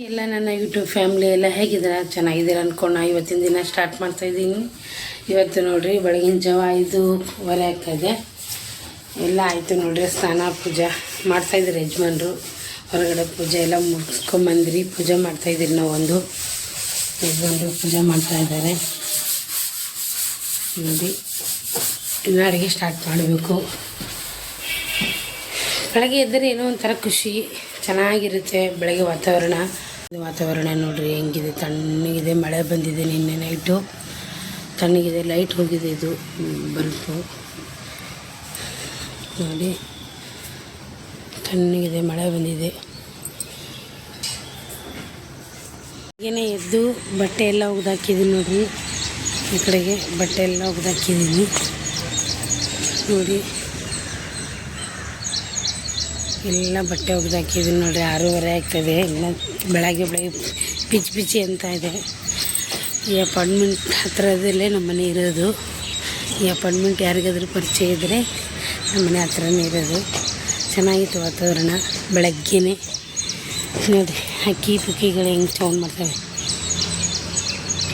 ಎಲ್ಲ ನನ್ನ YouTube family ಎಲ್ಲ ಹೇಗಿದ್ದೀರಾ? ಚೆನ್ನಾಗಿದ್ದೀರಾ ಅಂದ್ಕೊಂಡು ಇವತ್ತಿನ ದಿನ ಸ್ಟಾರ್ಟ್ ಮಾಡ್ತಾಯಿದ್ದೀನಿ. ಇವತ್ತು ನೋಡಿರಿ ಬೆಳಗಿನ ಜಾವ 5:15 ಆಗ್ತಾಯಿದೆ. ಎಲ್ಲ ಆಯಿತು ನೋಡಿರಿ, ಸ್ನಾನ ಪೂಜೆ ಮಾಡ್ತಾಯಿದ್ರು ಯಜಮಾನ್ರು. ಹೊರಗಡೆ ಪೂಜೆ ಎಲ್ಲ ಮುಗಿಸ್ಕೊಂಬಂದ್ರಿ. ಪೂಜೆ ಮಾಡ್ತಾಯಿದ್ದೀರಿ ನಾವು. ಯಜಮಾನ್ರು ಪೂಜೆ ಮಾಡ್ತಾಯಿದ್ದಾರೆ ನೋಡಿ. ಇನ್ನು ಅಡುಗೆ ಸ್ಟಾರ್ಟ್ ಮಾಡಬೇಕು. ಬೆಳಗ್ಗೆ ಎದ್ದರೆ ಏನೋ ಒಂಥರ ಖುಷಿ, ಚೆನ್ನಾಗಿರುತ್ತೆ ಬೆಳಗ್ಗೆ ವಾತಾವರಣ ನೋಡಿರಿ ಹೆಂಗಿದೆ, ತಣ್ಣಗಿದೆ. ಮಳೆ ಬಂದಿದೆ ನಿನ್ನೆ ನೈಟು, ತಣ್ಣಗಿದೆ. ಲೈಟ್ ಹೋಗಿದೆ, ಇದು ಬಲ್ಪು ನೋಡಿ, ತಣ್ಣಗಿದೆ. ಮಳೆ ಬಂದಿದೆ. ಏನೇ ಎದ್ದು ಬಟ್ಟೆ ಎಲ್ಲ ಒಗ್ದಾಕಿದ್ದೀನಿ ನೋಡಿರಿ. ಈ ಕಡೆಗೆ ಬಟ್ಟೆ ಎಲ್ಲ ಒಗ್ದಾಕಿದ್ದೀನಿ ನೋಡಿ. ಎಲ್ಲ ಬಟ್ಟೆ ಒಗ್ದಾಕಿದ್ದೀನಿ ನೋಡಿರಿ. 6:15 ಆಗ್ತದೆ. ಎಲ್ಲ ಬೆಳಗ್ಗೆ ಪಿಚ್ಚಿ ಅಂತ ಇದೆ. ಈ ಅಪಾರ್ಟ್ಮೆಂಟ್ ಹತ್ರದಲ್ಲೇ ನಮ್ಮ ಮನೆ ಇರೋದು. ಈ ಅಪಾರ್ಟ್ಮೆಂಟ್ ಯಾರಿಗಾದ್ರೂ ಪರಿಚಯ ಇದ್ದರೆ ನಮ್ಮ ಮನೆ ಹತ್ರನೇ ಇರೋದು. ಚೆನ್ನಾಗಿತ್ತು ವಾತಾವರಣ. ಬೆಳಗ್ಗೆನೇ ನೋಡಿ ಹಕ್ಕಿ ಪುಕ್ಕಿಗಳು ಹೆಂಗೆ ಸೌಂಡ್ ಮಾಡ್ತವೆ,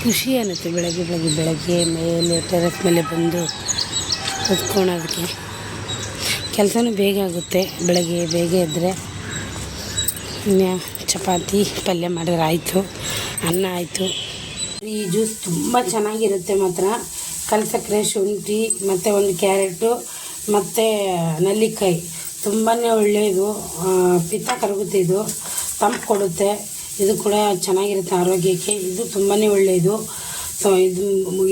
ಖುಷಿ ಅನ್ನುತ್ತೆ. ಬೆಳಗ್ಗೆ ಮೇಲೆ ಟೆರೆಸ್ ಮೇಲೆ ಬಂದು ಕುತ್ಕೊಳ್ಳೋದಕ್ಕೆ. ಕೆಲಸನೂ ಬೇಗ ಆಗುತ್ತೆ ಬೆಳಗ್ಗೆ ಬೇಗ ಎದ್ದರೆ. ಇನ್ನು ಚಪಾತಿ ಪಲ್ಯ ಮಾಡಿದ್ರೆ ಆಯಿತು, ಅನ್ನ ಆಯಿತು. ಈ ಜ್ಯೂಸ್ ತುಂಬ ಚೆನ್ನಾಗಿರುತ್ತೆ ಮಾತ್ರ. ಕಲ್ಸಕ್ಕರೆ, ಶುಂಠಿ ಮತ್ತು ಒಂದು ಕ್ಯಾರೆಟು ಮತ್ತು ನೆಲ್ಲಿಕಾಯಿ ತುಂಬಾ ಒಳ್ಳೆಯದು. ಪಿತ್ತ ಕರಗುತ್ತೆ, ಇದು ತಂಪು ಕೊಡುತ್ತೆ. ಇದು ಕೂಡ ಚೆನ್ನಾಗಿರುತ್ತೆ ಆರೋಗ್ಯಕ್ಕೆ. ಇದು ತುಂಬಾ ಒಳ್ಳೆಯದು. ಸೊ ಇದು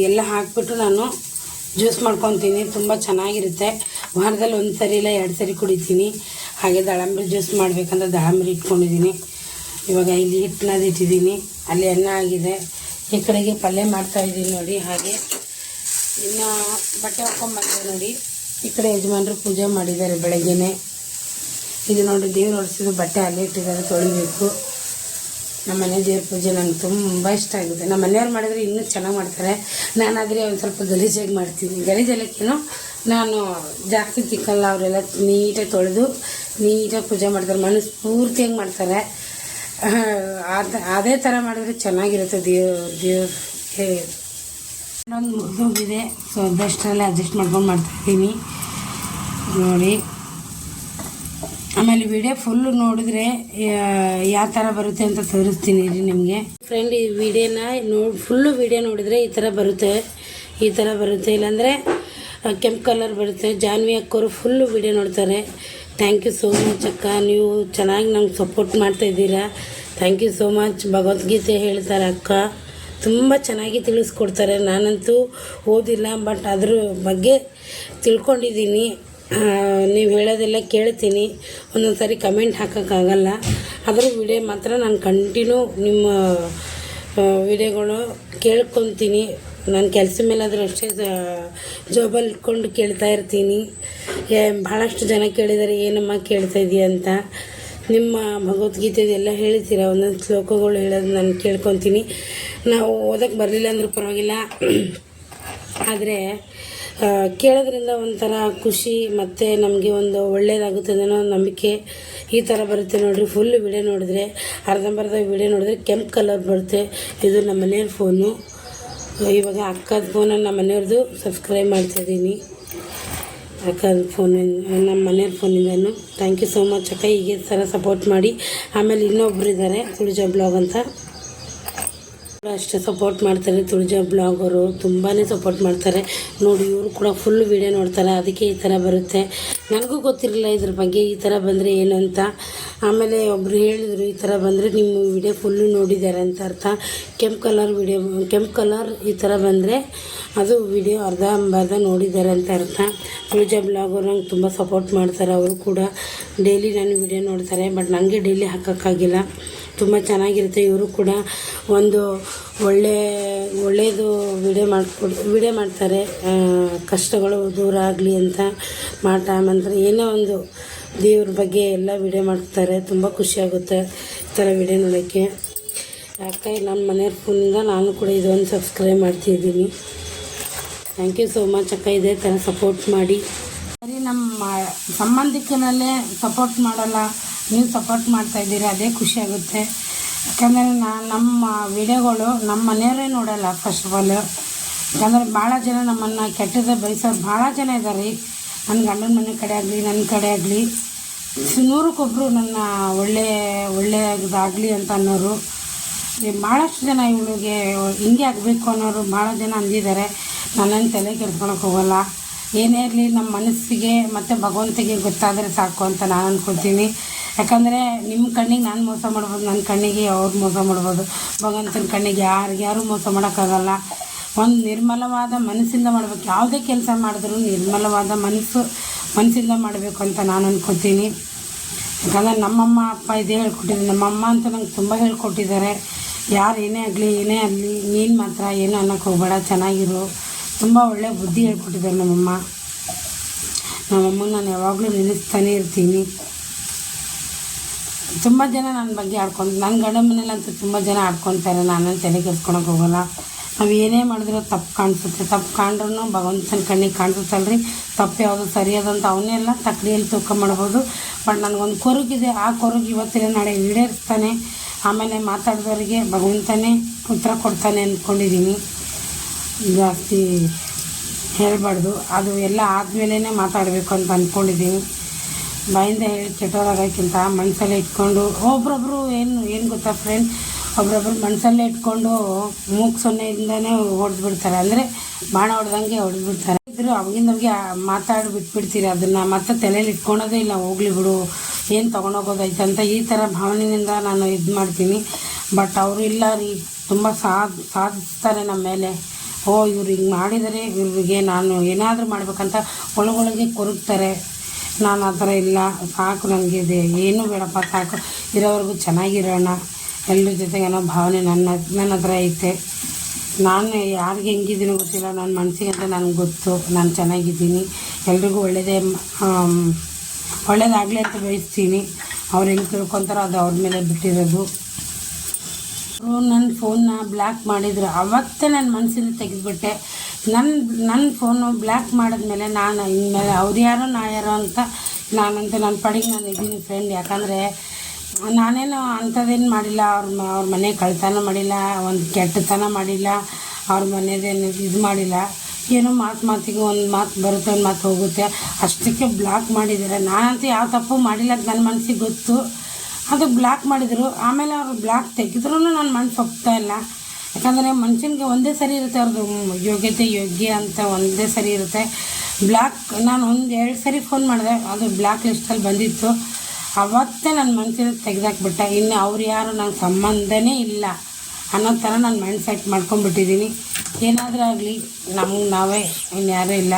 ಎಲ್ಲ ಹಾಕಿಬಿಟ್ಟು ನಾನು ಜ್ಯೂಸ್ ಮಾಡ್ಕೊತೀನಿ. ತುಂಬ ಚೆನ್ನಾಗಿರುತ್ತೆ. ವಾರದಲ್ಲಿ 1 ಸರಿ ಇಲ್ಲ 2 ಸರಿ ಕುಡಿತೀನಿ. ಹಾಗೆ ದಾಳಂಬ್ರಿ ಜ್ಯೂಸ್ ಮಾಡಬೇಕಂತ ದಾಳಂಬ್ರಿ ಇಟ್ಕೊಂಡಿದ್ದೀನಿ. ಇವಾಗ ಇಲ್ಲಿ ಹಿಟ್ಟನ್ನ ಇಟ್ಟಿದ್ದೀನಿ, ಅಲ್ಲಿ ಅನ್ನ ಆಗಿದೆ. ಈ ಕಡೆಗೆ ಪಲ್ಯ ಮಾಡ್ತಾಯಿದ್ದೀನಿ ನೋಡಿ. ಹಾಗೆ ಇನ್ನು ಬಟ್ಟೆ ಹಾಕ್ಕೊಂಬಂದೆ ನೋಡಿ. ಈ ಕಡೆ ಯಜಮಾನ್ರು ಪೂಜೆ ಮಾಡಿದ್ದಾರೆ ಬೆಳಗ್ಗೆನೇ. ಇದು ನೋಡಿ ದೇವ್ರು ಹೊಡಿಸಿದ್ದು ಬಟ್ಟೆ ಅಲ್ಲೇ ಇಟ್ಟಿದ್ದಾರೆ, ತೊಳಿಬೇಕು. ನಮ್ಮ ಮನೆ ದೇವ್ರ ಪೂಜೆ ನನಗೆ ತುಂಬ ಇಷ್ಟ ಆಗುತ್ತೆ. ನಮ್ಮ ಮನೆಯವ್ರು ಮಾಡಿದರೆ ಇನ್ನೂ ಚೆನ್ನಾಗಿ ಮಾಡ್ತಾರೆ. ನಾನಾದರೆ ಒಂದು ಸ್ವಲ್ಪ ಗಲೀಜಾಗಿ ಮಾಡ್ತೀನಿ. ಗಲೀಜಲ್ಲಕ್ಕೇನು ನಾನು ಜಾಸ್ತಿ ತಿಕ್ಕಲ್ಲ. ಅವರೆಲ್ಲ ನೀಟಾಗಿ ತೊಳೆದು ನೀಟಾಗಿ ಪೂಜೆ ಮಾಡ್ತಾರೆ, ಮನಸ್ಫೂರ್ತಿಯಾಗಿ ಮಾಡ್ತಾರೆ. ಅದೇ ಥರ ಮಾಡಿದ್ರೆ ಚೆನ್ನಾಗಿರುತ್ತೆ. ದೇವ್ರಿಗೆ ಇನ್ನೊಂದು ಮುಗಿದೋಗಿದೆ. ಸೊ ಅದಷ್ಟರಲ್ಲೇ ಅಡ್ಜಸ್ಟ್ ಮಾಡ್ಕೊಂಡು ಮಾಡ್ತಾಯಿದ್ದೀನಿ ನೋಡಿ. ಆಮೇಲೆ ವಿಡಿಯೋ ಫುಲ್ಲು ನೋಡಿದ್ರೆ ಯಾವ ಥರ ಬರುತ್ತೆ ಅಂತ ತೋರಿಸ್ತೀನಿ ರೀ ನಿಮಗೆ. ಫ್ರೆಂಡ್, ಈ ವಿಡಿಯೋನ ಫುಲ್ಲು ವಿಡಿಯೋ ನೋಡಿದರೆ ಈ ಥರ ಬರುತ್ತೆ. ಇಲ್ಲಾಂದರೆ ಕೆಂಪು ಕಲರ್ ಬರುತ್ತೆ. ಜಾನ್ವಿ ಅಕ್ಕವರು ಫುಲ್ಲು ವಿಡಿಯೋ ನೋಡ್ತಾರೆ. ಥ್ಯಾಂಕ್ ಯು ಸೋ ಮಚ್ ಅಕ್ಕ, ನೀವು ಚೆನ್ನಾಗಿ ನಂಗೆ ಸಪೋರ್ಟ್ ಮಾಡ್ತಾಯಿದ್ದೀರಾ. Thank you so much. Bhagavadgita ಹೇಳ್ತಾರೆ ಅಕ್ಕ, ತುಂಬ ಚೆನ್ನಾಗಿ ತಿಳಿಸ್ಕೊಡ್ತಾರೆ. ನಾನಂತೂ ಓದಿಲ್ಲ, ಬಟ್ ಅದ್ರ ಬಗ್ಗೆ ತಿಳ್ಕೊಂಡಿದ್ದೀನಿ. ನೀವು ಹೇಳೋದೆಲ್ಲ ಕೇಳ್ತೀನಿ. ಒಂದೊಂದು ಸಾರಿ ಕಮೆಂಟ್ ಹಾಕೋಕ್ಕಾಗಲ್ಲ. ಅದರ ವಿಡಿಯೋ ಮಾತ್ರ ನಾನು ಕಂಟಿನ್ಯೂ ನಿಮ್ಮ ವಿಡಿಯೋಗಳು ಕೇಳ್ಕೊತೀನಿ. ನಾನು ಕೆಲಸ ಮೇಲಾದರೂ ಅಷ್ಟೇ ಜಾಬಲ್ಲಿ ಇಟ್ಕೊಂಡು ಕೇಳ್ತಾ ಇರ್ತೀನಿ. ಭಾಳಷ್ಟು ಜನ ಕೇಳಿದ್ದಾರೆ, ಏನಮ್ಮ ಕೇಳ್ತಾ ಇದೆಯಾ ಅಂತ. ನಿಮ್ಮ ಭಗವದ್ಗೀತೆದೆಲ್ಲ ಹೇಳ್ತೀರಾ, ಒಂದೊಂದು ಶ್ಲೋಕಗಳು ಹೇಳೋದು ನಾನು ಕೇಳ್ಕೊತೀನಿ. ನಾವು ಓದೋಕ್ಕೆ ಬರಲಿಲ್ಲ ಅಂದರೂ ಪರವಾಗಿಲ್ಲ, ಆದರೆ ಕೇಳೋದ್ರಿಂದ ಒಂಥರ ಖುಷಿ ಮತ್ತು ನಮಗೆ ಒಂದು ಒಳ್ಳೆಯದಾಗುತ್ತೆ ಅನ್ನೋ ನಂಬಿಕೆ. ಈ ಥರ ಬರುತ್ತೆ ನೋಡಿರಿ. ಫುಲ್ ವಿಡಿಯೋ ನೋಡಿದ್ರೆ, ಅರ್ಧಂಬರ್ಧ ವಿಡಿಯೋ ನೋಡಿದ್ರೆ ಕೆಂಪು ಕಲರ್ ಬರುತ್ತೆ. ಇದು ನಮ್ಮ ಮನೆಯವ್ರ ಫೋನು. ಇವಾಗ ಅಕ್ಕದ ಫೋನನ್ನು ನಮ್ಮ ಮನೆಯವ್ರದ್ದು ಸಬ್ಸ್ಕ್ರೈಬ್ ಮಾಡ್ತಾಯಿದ್ದೀನಿ. ಅಕ್ಕದ ಫೋನಿಂದ, ನಮ್ಮ ಮನೆಯವ್ರ ಫೋನಿಂದನೂ. ಥ್ಯಾಂಕ್ ಯು ಸೋ ಮಚ್ ಅಕ್ಕ, ಹೀಗೆ ಥರ ಸಪೋರ್ಟ್ ಮಾಡಿ. ಆಮೇಲೆ ಇನ್ನೊಬ್ರು ಇದ್ದಾರೆ, ತುಳಜಾ ಬ್ಲಾಗ್ ಅಂತ, ಅಷ್ಟೇ ಸಪೋರ್ಟ್ ಮಾಡ್ತಾರೆ. ತುಳಜಾ ಬ್ಲಾಗ್ ಅವರು ತುಂಬಾ ಸಪೋರ್ಟ್ ಮಾಡ್ತಾರೆ ನೋಡಿ. ಇವರು ಕೂಡ ಫುಲ್ ವಿಡಿಯೋ ನೋಡ್ತಾರೆ, ಅದಕ್ಕೆ ಈ ಥರ ಬರುತ್ತೆ. ನನಗೂ ಗೊತ್ತಿರಲಿಲ್ಲ ಇದ್ರ ಬಗ್ಗೆ, ಈ ಥರ ಬಂದರೆ ಏನು ಅಂತ. ಆಮೇಲೆ ಒಬ್ಬರು ಹೇಳಿದರು, ಈ ಥರ ಬಂದರೆ ನಿಮ್ಮ ವಿಡಿಯೋ ಫುಲ್ಲು ನೋಡಿದ್ದಾರೆ ಅಂತ ಅರ್ಥ. ಕೆಂಪು ಕಲರ್ ಈ ಥರ ಬಂದರೆ ಅದು ವಿಡಿಯೋ ಅರ್ಧ ನೋಡಿದ್ದಾರೆ ಅಂತ ಅರ್ಥ. ತುಳಜಾ ಬ್ಲಾಗ್ ಅವರು ನಂಗೆ ತುಂಬ ಸಪೋರ್ಟ್ ಮಾಡ್ತಾರೆ. ಅವರು ಕೂಡ ಡೈಲಿ ನಾನು ವಿಡಿಯೋ ನೋಡ್ತಾರೆ, ಬಟ್ ನನಗೆ ಡೈಲಿ ಹಾಕೋಕ್ಕಾಗಿಲ್ಲ. ತುಂಬ ಚೆನ್ನಾಗಿರುತ್ತೆ. ಇವರು ಕೂಡ ಒಂದು ಒಳ್ಳೆಯದು ವಿಡಿಯೋ ಮಾಡ್ತಾರೆ. ಕಷ್ಟಗಳು ದೂರ ಆಗಲಿ ಅಂತ, ಮಾಟ ಮಂತ್ರ ಏನೋ ಒಂದು ದೇವ್ರ ಬಗ್ಗೆ ಎಲ್ಲ ವಿಡಿಯೋ ಮಾಡ್ತಾರೆ. ತುಂಬ ಖುಷಿಯಾಗುತ್ತೆ ಈ ಥರ ವಿಡಿಯೋ ನೋಡೋಕ್ಕೆ. ಯಾಕೆ ನಮ್ಮ ಮನೆಯವ್ರ ಫೋನಿಂದ ನಾನು ಕೂಡ ಇದೊಂದು ಸಬ್ಸ್ಕ್ರೈಬ್ ಮಾಡ್ತಿದ್ದೀನಿ. ಥ್ಯಾಂಕ್ ಯು ಸೋ ಮಚ್ ಅಕ್ಕ, ಇದೇ ಥರ ಸಪೋರ್ಟ್ ಮಾಡಿ. ಸರಿ, ನಮ್ಮ ಸಂಬಂಧಿಕರಲ್ಲೇ ಸಪೋರ್ಟ್ ಮಾಡಲ್ಲ, ನೀವು ಸಪೋರ್ಟ್ ಮಾಡ್ತಾಯಿದ್ದೀರಿ, ಅದೇ ಖುಷಿಯಾಗುತ್ತೆ. ಯಾಕಂದರೆ ನಮ್ಮ ವಿಡಿಯೋಗಳು ನಮ್ಮ ಮನೆಯವರೇ ನೋಡಲ್ಲ ಫಸ್ಟ್ ಆಫ್ ಆಲ್. ಯಾಕಂದರೆ ಭಾಳ ಜನ ನಮ್ಮನ್ನು ಕೆಟ್ಟದ ಬಯಸೋರು ಭಾಳ ಜನ ಇದ್ದಾರೆ ರೀ. ನನ್ನ ಗಂಡನ ಮನೆ ಕಡೆ ಆಗಲಿ ನನ್ನ ಕಡೆ ಆಗಲಿ ನೂರಕ್ಕೊಬ್ಬರು ನನ್ನ ಒಳ್ಳೆಯದಾಗಲಿ ಅಂತ ಅನ್ನೋರು ಭಾಳಷ್ಟು ಜನ. ಇವಳಿಗೆ ಹಿಂಗೆ ಆಗಬೇಕು ಅನ್ನೋರು ಭಾಳ ಜನ ಅಂದಿದ್ದಾರೆ. ನನ್ನನ್ನು ತಲೆ ಕೆಡ್ಸ್ಕೊಳಕ್ಕೆ ಹೋಗಲ್ಲ. ಏನೇ ಇರಲಿ ನಮ್ಮ ಮನಸ್ಸಿಗೆ ಮತ್ತು ಭಗವಂತಗೆ ಗೊತ್ತಾದರೆ ಸಾಕು ಅಂತ ನಾನು ಅಂದ್ಕೊಳ್ತೀನಿ. ಯಾಕಂದರೆ ನಿಮ್ಮ ಕಣ್ಣಿಗೆ ನಾನು ಮೋಸ ಮಾಡ್ಬೋದು, ನನ್ನ ಕಣ್ಣಿಗೆ ಅವ್ರು ಮೋಸ ಮಾಡ್ಬೋದು. ಭಗವಂತನ ಕಣ್ಣಿಗೆ ಯಾರು ಮೋಸ ಮಾಡೋಕ್ಕಾಗಲ್ಲ. ಒಂದು ನಿರ್ಮಲವಾದ ಮನಸ್ಸಿಂದ ಮಾಡಬೇಕು. ಯಾವುದೇ ಕೆಲಸ ಮಾಡಿದ್ರೂ ನಿರ್ಮಲವಾದ ಮನಸ್ಸಿಂದ ಮಾಡಬೇಕು ಅಂತ ನಾನು ಅಂದ್ಕೊತೀನಿ. ಯಾಕಂದರೆ ನಮ್ಮಮ್ಮ ಅಪ್ಪ ಇದೇ ಹೇಳ್ಕೊಟ್ಟಿದ್ದಾರೆ. ನಮ್ಮಮ್ಮ ಅಂತ ನಂಗೆ ತುಂಬ ಹೇಳ್ಕೊಟ್ಟಿದ್ದಾರೆ. ಯಾರು ಏನೇ ಆಗಲಿ ನೀನು ಮಾತ್ರ ಏನು ಅನ್ನೋಕ್ಕೆ ಹೋಗಬೇಡ, ಚೆನ್ನಾಗಿರು. ತುಂಬ ಒಳ್ಳೆಯ ಬುದ್ಧಿ ಹೇಳ್ಕೊಟ್ಟಿದ್ದಾರೆ ನಮ್ಮಮ್ಮ. ನಾನು ಯಾವಾಗಲೂ ನೆನೆಸ್ತಾನೆ ಇರ್ತೀನಿ. ತುಂಬ ಜನ ನನ್ನ ಬಗ್ಗೆ ನನ್ನ ಗಂಡನ ಮನೇಲಂತೂ ತುಂಬ ಜನ ಆಡ್ಕೊತಾರೆ. ನಾನು ತಲೆ ಕೆಡ್ಸ್ಕೊಳಕ್ಕೆ ಹೋಗಲ್ಲ. ನಾವು ಏನೇ ಮಾಡಿದ್ರೂ ತಪ್ಪು ಕಾಣಿಸುತ್ತೆ. ತಪ್ಪು ಕಾಣ್ರೂ ಭಗವಂತನ ಕಣ್ಣಿಗೆ ಕಾಣಿಸುತ್ತಲ್ರಿ. ತಪ್ಪು ಯಾವುದು ಸರಿಯಾದಂತ ಅವನ್ನೆಲ್ಲ ತಕ್ಕಡಿಯಲ್ಲಿ ತೂಕ ಮಾಡ್ಬೋದು. ಬಟ್ ನನಗೊಂದು ಕೊರಗಿದೆ. ಆ ಕೊರಗು ಇವತ್ತಿನ ನಾಳೆ ಈಡೇರಿಸ್ತಾನೆ. ಆಮೇಲೆ ಮಾತಾಡಿದವರಿಗೆ ಭಗವಂತನೇ ಉತ್ತರ ಕೊಡ್ತಾನೆ ಅಂದ್ಕೊಂಡಿದ್ದೀನಿ. ಜಾಸ್ತಿ ಹೇಳಬಾರ್ದು. ಅದು ಎಲ್ಲ ಆದಮೇಲೆ ಮಾತಾಡಬೇಕು ಅಂತ ಅಂದ್ಕೊಂಡಿದ್ದೀನಿ. ಬಾಯಿಂದ ಹೇಳಿ ಕೆಟ್ಟೋದಾಗಕ್ಕಿಂತ ಮನಸ್ಸಲ್ಲೇ ಇಟ್ಕೊಂಡು ಒಬ್ರೊಬ್ಬರು ಏನು ಗೊತ್ತಾ ಫ್ರೆಂಡ್, ಒಬ್ರೊಬ್ರು ಮನಸ್ಸಲ್ಲೇ ಇಟ್ಕೊಂಡು ಮೂಗು ಸೊನ್ನೆಯಿಂದನೇ ಹೊಡೆದ್ಬಿಡ್ತಾರೆ. ಅಂದರೆ ಬಾಣ ಹೊಡೆದಂಗೆ ಹೊಡೆದ್ಬಿಡ್ತಾರೆ. ಇದ್ರು ಅವಾಗಿಂದವ್ರಿಗೆ ಮಾತಾಡಿ ಬಿಟ್ಬಿಡ್ತೀರಿ. ಅದನ್ನು ಮತ್ತೆ ತಲೆಯಲ್ಲಿ ಇಟ್ಕೊಳೋದೇ ಇಲ್ಲ. ಹೋಗ್ಲಿ ಬಿಡು, ಏನು ತೊಗೊಂಡೋಗೋದೈತೆ ಅಂತ ಈ ಥರ ಭಾವನೆಯಿಂದ ನಾನು ಇದು ಮಾಡ್ತೀನಿ. ಬಟ್ ಅವರು ಇಲ್ಲ ರೀ, ತುಂಬ ಸಾಧಿಸ್ತಾರೆ ನಮ್ಮ ಮೇಲೆ. ಇವ್ರು ಹಿಂಗೆ ಮಾಡಿದರೆ ಇವ್ರಿಗೆ ನಾನು ಏನಾದರೂ ಮಾಡ್ಬೇಕಂತ ಒಳಗೊಳಗೆ ಕೊರಗ್ತಾರೆ. ನಾನು ಆ ಥರ ಇಲ್ಲ. ಸಾಕು, ನನಗಿದೆ ಏನೂ ಬೇಡಪ್ಪ, ಸಾಕು, ಇರೋವರೆಗೂ ಚೆನ್ನಾಗಿರೋಣ ಎಲ್ಲರ ಜೊತೆಗೆ ಅನ್ನೋ ಭಾವನೆ ನನ್ನ ಹತ್ರ ಐತೆ. ನಾನು ಯಾರಿಗೆ ಹೆಂಗಿದ್ದೀನೋ ಗೊತ್ತಿಲ್ಲ. ನನ್ನ ಮನಸ್ಸಿಗೆ ಅಂತ ನನಗೆ ಗೊತ್ತು. ನಾನು ಚೆನ್ನಾಗಿದ್ದೀನಿ. ಎಲ್ರಿಗೂ ಒಳ್ಳೇದಾಗಲಿ ಅಂತ ಬಯಸ್ತೀನಿ. ಅವ್ರು ಹೆಂಗೆ ತಿಳ್ಕೊತಾರೋ ಅದು ಅವ್ರ ಮೇಲೆ ಬಿಟ್ಟಿರೋದು. ಅವರು ನನ್ನ ಫೋನ್ನ ಬ್ಲ್ಯಾಕ್ ಮಾಡಿದ್ರು. ಅವತ್ತೇ ನನ್ನ ಮನಸ್ಸಿಂದ ತೆಗೆದುಬಿಟ್ಟೆ. ನನ್ನ ಫೋನು ಬ್ಲ್ಯಾಕ್ ಮಾಡಿದ್ಮೇಲೆ ನಾನು ಇನ್ಮೇಲೆ ಅವ್ರು ಯಾರೋ ನಾ ಯಾರೋ ಅಂತ ನಾನಂತ ನನ್ನ ಪಡಿಗೆ ನಾನು ಇದ್ದೀನಿ ಫ್ರೆಂಡ್. ಯಾಕಂದರೆ ನಾನೇನು ಅಂಥದ್ದೇನು ಮಾಡಿಲ್ಲ. ಅವ್ರ ಮನೆ ಕಳ್ತನ ಮಾಡಿಲ್ಲ, ಒಂದು ಕೆಟ್ಟತನ ಮಾಡಿಲ್ಲ, ಅವ್ರ ಮನೆಯದೇನು ಇದು ಮಾಡಿಲ್ಲ. ಏನೋ ಮಾತಿಗೆ ಒಂದು ಮಾತು ಬರುತ್ತೆ, ಒಂದು ಮಾತು ಹೋಗುತ್ತೆ, ಅಷ್ಟಕ್ಕೆ ಬ್ಲಾಕ್ ಮಾಡಿದ್ದಾರೆ. ನಾನಂತೂ ಯಾವ ತಪ್ಪು ಮಾಡಿಲ್ಲ ಅಂತ ನನ್ನ ಮನಸ್ಸಿಗೆ ಗೊತ್ತು. ಅದು ಬ್ಲಾಕ್ ಮಾಡಿದರು. ಆಮೇಲೆ ಅವರು ಬ್ಲಾಕ್ ತೆಗೆದ್ರೂ ನನ್ನ ಮನಸ್ಸು ಒಪ್ತಾ ಇಲ್ಲ. ಯಾಕಂದರೆ ಮನುಷ್ಯನಿಗೆ ಒಂದೇ ಸರಿ ಇರುತ್ತೆ, ಅವ್ರದ್ದು ಯೋಗ್ಯ ಅಂತ ಒಂದೇ ಸರಿ ಇರುತ್ತೆ. ಬ್ಲಾಕ್ ನಾನು 1-2 ಸರಿ ಫೋನ್ ಮಾಡಿದೆ, ಅದು ಬ್ಲ್ಯಾಕ್ ಲಿಸ್ಟಲ್ಲಿ ಬಂದಿತ್ತು. ಅವತ್ತೇ ನನ್ನ ಮನಸ್ಸಿನ ತೆಗೆದಾಕ್ಬಿಟ್ಟೆ. ಇನ್ನು ಅವ್ರು ಯಾರು ನಂಗೆ ಸಂಬಂಧನೇ ಇಲ್ಲ ಅನ್ನೋ ಥರ ನಾನು ಮೈಂಡ್ ಸೆಟ್ ಮಾಡ್ಕೊಂಡ್ಬಿಟ್ಟಿದ್ದೀನಿ. ಏನಾದರೂ ಆಗಲಿ ನಮಗೆ ನಾವೇ, ಇನ್ಯಾರೂ ಇಲ್ಲ.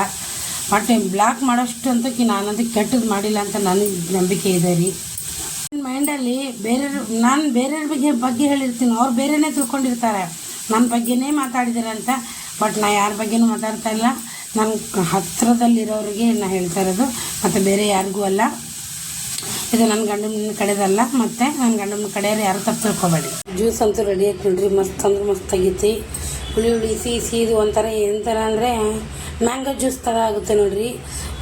ಬಟ್ ಬ್ಲಾಕ್ ಮಾಡೋಷ್ಟು ಅಂತಕ್ಕೆ ನಾನಂತೂ ಕೆಟ್ಟದ್ದು ಮಾಡಿಲ್ಲ ಅಂತ ನನಗೆ ನಂಬಿಕೆ ಇದೆ ರೀ. ನನ್ನ ಮೈಂಡಲ್ಲಿ ನಾನು ಬೇರೆಯವ್ರ ಬಗ್ಗೆ ಹೇಳಿರ್ತೀನಿ. ಅವ್ರು ಬೇರೆಯೇ ತಿಳ್ಕೊಂಡಿರ್ತಾರೆ, ನನ್ನ ಬಗ್ಗೆನೇ ಮಾತಾಡಿದ್ದಾರೆ ಅಂತ. ಬಟ್ ನಾನು ಯಾರ ಬಗ್ಗೆನೂ ಮಾತಾಡ್ತಾ ಇಲ್ಲ. ನನ್ನ ಹತ್ತಿರದಲ್ಲಿರೋರಿಗೆ ನಾನು ಹೇಳ್ತಾ ಇರೋದು, ಮತ್ತು ಬೇರೆ ಯಾರಿಗೂ ಅಲ್ಲ. ಇದು ನನ್ನ ಗಂಡನ ಕಡೆದಲ್ಲ, ಮತ್ತು ನನ್ನ ಗಂಡನ ಕಡೆಯವ್ರು ಯಾರು ತಪ್ಪು ತಿಳ್ಕೊಬೇಡಿ. ಜ್ಯೂಸ್ ಅಂತೂ ರೆಡಿ ಆಯ್ತು ನೋಡ್ರಿ. ಮಸ್ತ್ ಅಂದ್ರೆ ಮಸ್ತ್ ಆಗೈತಿ. ಹುಳಿ ಸಿಹಿ ಇದು ಒಂಥರ ಏನಂತರ ಅಂದರೆ ಮ್ಯಾಂಗೋ ಜ್ಯೂಸ್ ಥರ ಆಗುತ್ತೆ ನೋಡಿರಿ.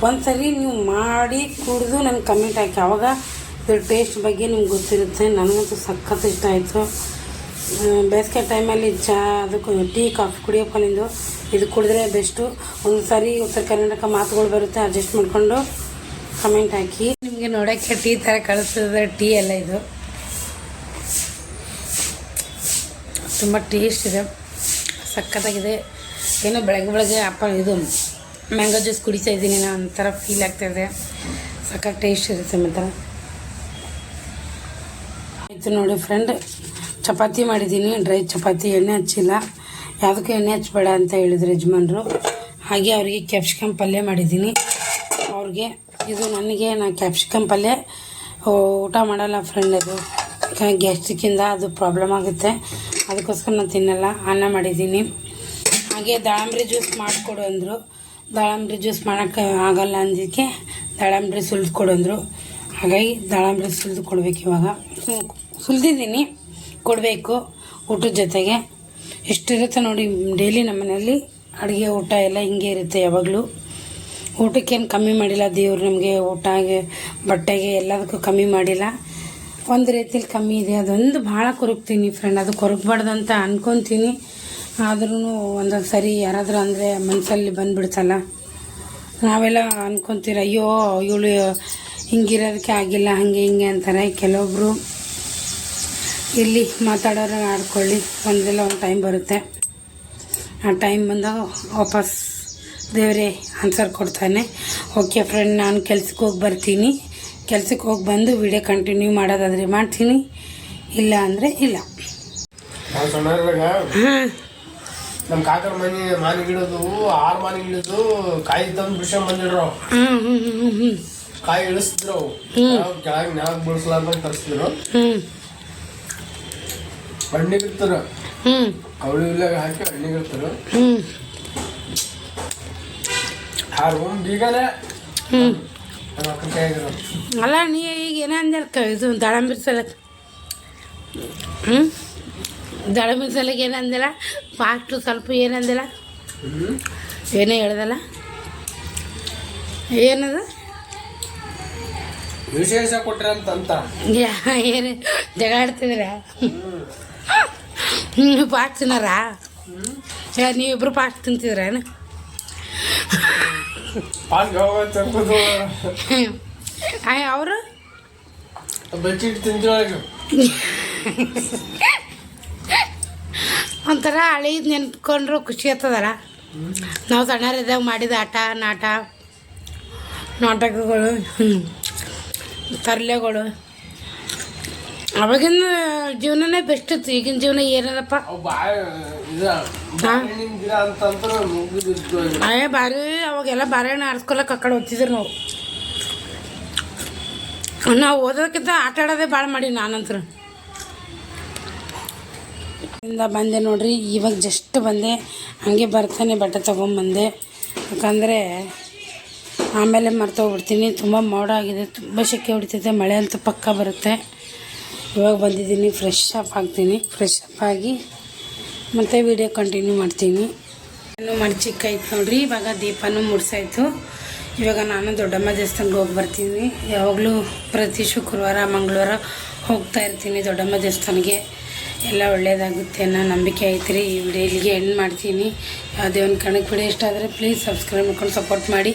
ಒಂದು ಸರಿ ನೀವು ಮಾಡಿ ಕುಡಿದು ನನಗೆ ಕಮೆಂಟ್ ಹಾಕಿ. ಆವಾಗ ಇದ್ರ ಟೇಸ್ಟ್ ಬಗ್ಗೆ ನಿಮ್ಗೆ ಗೊತ್ತಿರುತ್ತೆ. ನನಗಂತೂ ಸಖತ್ ಇಷ್ಟ ಆಯಿತು. ಬೇಸಿಗೆ ಟೈಮಲ್ಲಿ ಅದಕ್ಕೂ ಟೀ ಕಾಫಿ ಕುಡಿಯೋಕ್ಕನಿಂದು ಇದು ಕುಡಿದ್ರೆ ಬೆಸ್ಟು. ಒಂದು ಸಾರಿ ಉತ್ತರ ಕರ್ನಾಟಕ ಮಾತುಗಳು ಬರುತ್ತೆ, ಅಡ್ಜಸ್ಟ್ ಮಾಡಿಕೊಂಡು ಕಮೆಂಟ್ ಹಾಕಿ. ನಿಮಗೆ ನೋಡೋಕ್ಕೆ ಟೀ ಥರ ಕಳಿಸ್ತದೆ. ಟೀ ಎಲ್ಲ ಇದು ತುಂಬ ಟೇಸ್ಟ್ ಇದೆ, ಸಖತ್ತಾಗಿದೆ. ಏನೋ ಬೆಳಗ್ಗೆ ಇದು ಮ್ಯಾಂಗೋ ಜ್ಯೂಸ್ ಕುಡಿತಾ ಇದ್ದೀನಿ ನಾನು, ಒಂಥರ ಫೀಲ್ ಆಗ್ತಾಯಿದೆ. ಸಖತ್ ಟೇಸ್ಟ್ ಇರುತ್ತೆ. ಮಾತ್ರ ಆಯಿತು ನೋಡಿ ಫ್ರೆಂಡ್. ಚಪಾತಿ ಮಾಡಿದ್ದೀನಿ, ಡ್ರೈ ಚಪಾತಿ. ಎಣ್ಣೆ ಹಚ್ಚಿಲ್ಲ, ಯಾವುದಕ್ಕೂ ಎಣ್ಣೆ ಹಚ್ಚಬೇಡ ಅಂತ ಹೇಳಿದ್ರು ಯಜಮಾನ್ರು. ಹಾಗೆ ಅವರಿಗೆ ಕ್ಯಾಪ್ಸಿಕಮ್ ಪಲ್ಯ ಮಾಡಿದ್ದೀನಿ ಅವ್ರಿಗೆ. ಇದು ನಾನು ಕ್ಯಾಪ್ಸಿಕಮ್ ಪಲ್ಯ ಊಟ ಮಾಡಲ್ಲ ಫ್ರೆಂಡ್. ಅದು ಗ್ಯಾಸ್ಟ್ರಿಕ್ಕಿಂದ ಅದು ಪ್ರಾಬ್ಲಮ್ ಆಗುತ್ತೆ, ಅದಕ್ಕೋಸ್ಕರ ನಾನು ತಿನ್ನಲ್ಲ. ಅನ್ನ ಮಾಡಿದ್ದೀನಿ. ಹಾಗೆ ದಾಳಂಬ್ರಿ ಜ್ಯೂಸ್ ಮಾಡಿಕೊಡು ಅಂದರು. ದಾಳಂಬ್ರಿ ಜ್ಯೂಸ್ ಮಾಡೋಕ್ಕೆ ಆಗಲ್ಲ ಅಂದಿದ್ದಕ್ಕೆ ದಾಳಂಬ್ರಿ ಸುಲಿದು ಕೊಡು ಅಂದರು. ಹಾಗಾಗಿ ದಾಳಂಬ್ರಿ ಸುಲಿದು ಕೊಡಬೇಕು. ಇವಾಗ ಸುಲಿದಿದ್ದೀನಿ, ಕೊಡಬೇಕು ಊಟದ ಜೊತೆಗೆ. ಎಷ್ಟಿರುತ್ತೆ ನೋಡಿ ಡೈಲಿ ನಮ್ಮ ಮನೆಯಲ್ಲಿ ಅಡುಗೆ ಊಟ ಎಲ್ಲ ಹಿಂಗೆ ಇರುತ್ತೆ ಯಾವಾಗಲೂ. ಊಟಕ್ಕೇನು ಕಮ್ಮಿ ಮಾಡಿಲ್ಲ ದೇವ್ರು ನಮಗೆ. ಊಟಗೆ ಬಟ್ಟೆಗೆ ಎಲ್ಲದಕ್ಕೂ ಕಮ್ಮಿ ಮಾಡಿಲ್ಲ. ಒಂದು ರೀತಿಲಿ ಕಮ್ಮಿ ಇದೆ. ಅದೊಂದು ಭಾಳ ಕೊರಗ್ತೀನಿ ಫ್ರೆಂಡ್. ಅದು ಕೊರಗಬಾರ್ದು ಅಂತ ಅನ್ಕೊತೀನಿ. ಆದ್ರೂ ಒಂದೊಂದು ಸರಿ ಯಾರಾದರೂ ಅಂದರೆ ಮನಸ್ಸಲ್ಲಿ ಬಂದುಬಿಡ್ತಲ್ಲ. ನಾವೆಲ್ಲ ಅನ್ಕೊತೀರ, ಅಯ್ಯೋ ಇವಳು ಹಿಂಗಿರೋದಕ್ಕೆ ಆಗಿಲ್ಲ, ಹಾಗೆ ಹಿಂಗೆ ಅಂತಾರೆ ಕೆಲವೊಬ್ಬರು. ಇಲ್ಲಿ ಮಾತಾಡೋರು ಆಡ್ಕೊಳ್ಳಿ, ಒಂದೆಲ್ಲ ಒಂದು ಟೈಮ್ ಬರುತ್ತೆ. ಆ ಟೈಮ್ ಬಂದಾಗ ವಾಪಸ್ ದೇವರೇ ಆನ್ಸರ್ ಕೊಡ್ತಾನೆ. ಓಕೆ ಫ್ರೆಂಡ್, ನಾನು ಕೆಲ್ಸಕ್ಕೆ ಹೋಗಿ ಬರ್ತೀನಿ. ಕೆಲ್ಸಕ್ಕೆ ಹೋಗಿ ಬಂದು ವಿಡಿಯೋ ಕಂಟಿನ್ಯೂ ಮಾಡೋದಾದರೆ ಮಾಡ್ತೀನಿ, ಇಲ್ಲ ಅಂದರೆ ಇಲ್ಲ. ಹಾಂ, ನಮ್ಮ ಕಾಕರ ಮಾನಿ ಗಿಡದು 6 ಮಾನಿ ಗಿಡದು ಕಾಯಿ ತಂದು ಬಿಡ್ಸ ಬಂದಿಡ್ರು. ಕಾಯಿ ಇಳಿಸಿದ್ರು, ಕೆಳಗೆ ನ್ಯಾಗ ಬಿಡಿಸ್ಲಾರ್ದಂಗೆ ತರಿಸಿದ್ರು. ಹಣ್ಣಿಗಿರ್ತಾರ, ಕವಳಿ ಇಲ್ಲಾಗ ಹಾಕಿ ಹಣ್ಣಿಗಿರ್ತಾರ. ಆ ರೂಮ್ ಬೀಗನೇ ಅಲ್ಲ. ನೀ ಈಗ ಏನಂದ ಇದು ದಾಳಂಬ್ರಿ ಸಲಕ್ಕೆ, ದಾಳಂಬ್ರಿ ಸಲಕ್ಕೆ ಏನಂದಿಲ್ಲ, ಫಾಸ್ಟು ಸ್ವಲ್ಪ ಏನಂದಿಲ್ಲ, ಏನೇ ಹೇಳ್ದಲ್ಲ, ಏನದು ವಿಶೇಷ ಕೊಟ್ರೆ ಅಂತ ಏನು ಜಗಳ ಆಡ್ತಿದ್ದೀರ? ಫಾಸ್ಟ್ ತಿನ್ನಾರ? ನೀವಿಬ್ರು ಫಾಸ್ಟ್ ತಿಂತಿದ್ರೇನು? ಅವರು ಬೆಚ್ಚಿಟ್ಟು ತಿಂತೀವಿ. ಒಂಥರ ಹಳೇದು ನೆನ್ಕೊಂಡ್ರು ಖುಷಿ ಆಗ್ತದಲ್ಲ. ನಾವು ಸಣ್ಣರಿದ್ದಾಗ ಮಾಡಿದ ಆಟ ನಾಟಕಗಳು, ತರ್ಲೆಗಳು, ಅವಾಗಿನ ಜೀವನನೇ ಬೆಸ್ಟ್ ಇತ್ತು. ಈಗಿನ ಜೀವನ ಏನದಪ್ಪ, ಭಾರಿ. ಅವಾಗೆಲ್ಲ ಬಾಳೆಹಣ್ಣು ಆರಿಸ್ಕೊಳಕ್ಕೆ ಆ ಕಡೆ ಓದ್ತಿದ್ರು ನಾವು ಓದೋದಕ್ಕಿಂತ ಆಟ ಆಡೋದೇ ಭಾಳ ಮಾಡಿ. ನಾನಂತರ ಇಂದ ಬಂದೆ ನೋಡ್ರಿ, ಇವಾಗ ಜಸ್ಟ್ ಬಂದೆ. ಹಂಗೆ ಬರ್ತಾನೆ ಬಟ್ಟೆ ತೊಗೊಂಬಂದೆ, ಯಾಕಂದರೆ ಆಮೇಲೆ ಮರ್ತೋಗ್ಬಿಡ್ತೀನಿ. ತುಂಬ ಮೋಡ ಆಗಿದೆ, ತುಂಬ ಸೆಕೆ ಹೊಡಿತೈತೆ, ಮಳೆ ಅಂತ ಪಕ್ಕ ಬರುತ್ತೆ. ಇವಾಗ ಬಂದಿದ್ದೀನಿ, ಫ್ರೆಶ್ ಅಪ್ ಆಗ್ತೀನಿ. ಫ್ರೆಶ್ ಅಪ್ ಆಗಿ ಮತ್ತು ವಿಡಿಯೋ ಕಂಟಿನ್ಯೂ ಮಾಡ್ತೀನಿ. ನಾನು ಮಡ್ಚಿಕ್ಕಾಯ್ತು ನೋಡ್ರಿ. ಇವಾಗ ದೀಪನೂ ಮುಡ್ಸಾಯ್ತು. ಇವಾಗ ನಾನು ದೊಡ್ಡಮ್ಮ ದೇವಸ್ಥಾನಕ್ಕೆ ಹೋಗಿ ಬರ್ತೀನಿ. ಯಾವಾಗಲೂ ಪ್ರತಿ ಶುಕ್ರವಾರ ಮಂಗಳವಾರ ಹೋಗ್ತಾ ಇರ್ತೀನಿ ದೊಡ್ಡಮ್ಮ ದೇವಸ್ಥಾನಕ್ಕೆ. ಎಲ್ಲ ಒಳ್ಳೆಯದಾಗುತ್ತೆ ಅನ್ನೋ ನಂಬಿಕೆ ಐತ್ರಿ. ಈ ವಿಡಿಯೋ ಇಲ್ಲಿಗೆ ಎಂಡ್ ಮಾಡ್ತೀನಿ. ಯಾವುದೇ ಒಂದು ಕಣಕ್ಕೆ ವಿಡಿಯೋ ಇಷ್ಟ ಆದರೆ ಪ್ಲೀಸ್ ಸಬ್ಸ್ಕ್ರೈಬ್ ಮಾಡ್ಕೊಂಡು ಸಪೋರ್ಟ್ ಮಾಡಿ.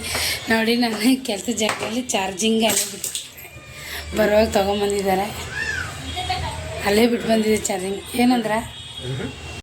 ನೋಡಿ, ನಾನು ಕೆಲಸ ಜಾಗದಲ್ಲಿ ಚಾರ್ಜಿಂಗ್ ಅಲ್ಲೇ ಬಿಟ್ಟು ಬರುವಾಗ ತೊಗೊಂಬಂದಿದ್ದಾರೆ. ಅಲ್ಲೇ ಬಿಟ್ಟು ಬಂದಿದ್ದೆ ಚಾರ್ಜಿಂಗ್. ಏನಂದ್ರೆ